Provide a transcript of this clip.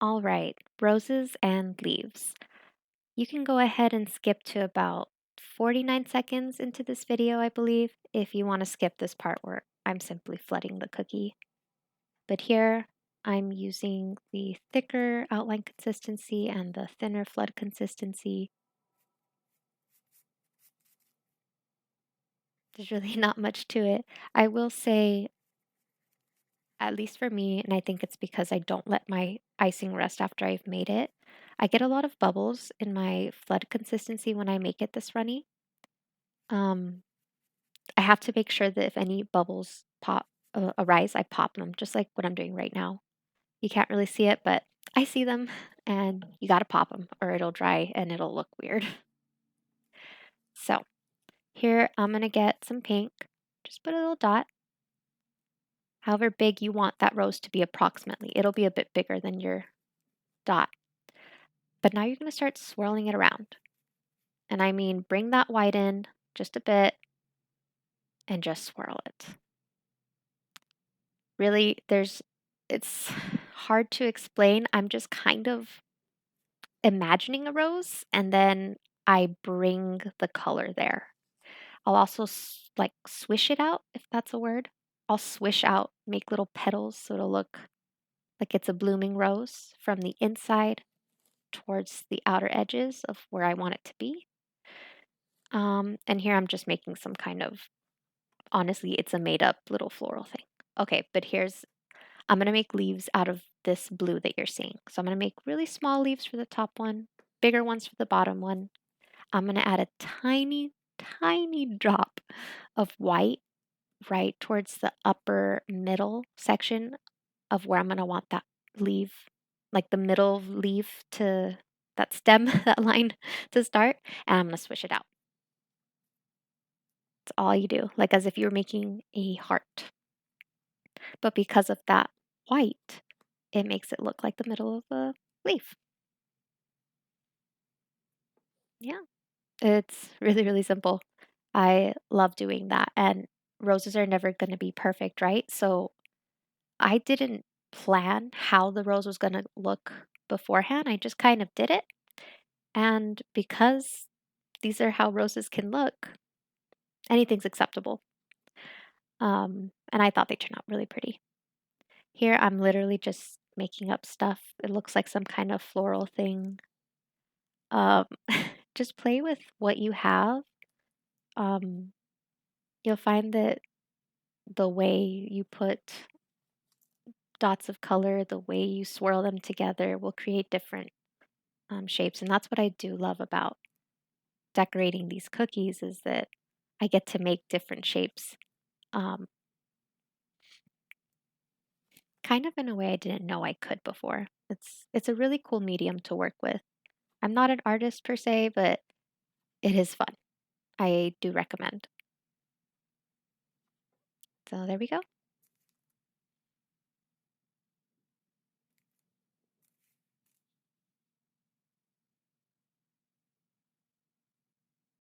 All right, roses and leaves. You can go ahead and skip to about 49 seconds into this video, I believe, if you want to skip this part where I'm simply flooding the cookie. But here I'm using the thicker outline consistency and the thinner flood consistency. There's really not much to it. I will say, at least for me, and I think it's because I don't let my icing rest after I've made it, I get a lot of bubbles in my flood consistency when I make it this runny. Um, I have to make sure that if any bubbles arise, I pop them, just like what I'm doing right now. You can't really see it, but I see them, and you got to pop them or it'll dry and it'll look weird. So here I'm going to get some pink. Just put a little dot, however big you want that rose to be approximately. It'll be a bit bigger than your dot. But now you're going to start swirling it around. And I mean, bring that white in just a bit and just swirl it. Really, it's hard to explain. I'm just kind of imagining a rose and then I bring the color there. I'll also like swish it out, if that's a word. I'll swish out, make little petals so it'll look like it's a blooming rose from the inside towards the outer edges of where I want it to be. And here I'm just making some kind of, honestly, it's a made up little floral thing. Okay, but I'm going to make leaves out of this blue that you're seeing. So I'm going to make really small leaves for the top one, bigger ones for the bottom one. I'm going to add a tiny, tiny drop of white right towards the upper middle section of where I'm going to want that leaf, like the middle leaf to that stem, that line to start. And I'm going to swish it out. That's all you do, like as if you were making a heart. But because of that white, it makes it look like the middle of a leaf. Yeah, it's really, really simple. I love doing that. And roses are never going to be perfect, right? So I didn't plan how the rose was going to look beforehand. I just kind of did it. And because these are how roses can look, anything's acceptable. And I thought they turned out really pretty. Here, I'm literally just making up stuff. It looks like some kind of floral thing. Um, just play with what you have. Um, you'll find that the way you put dots of color, the way you swirl them together will create different shapes. And that's what I do love about decorating these cookies is that I get to make different shapes, um, kind of in a way I didn't know I could before. It's a really cool medium to work with. I'm not an artist per se, but it is fun. I do recommend. So there we go.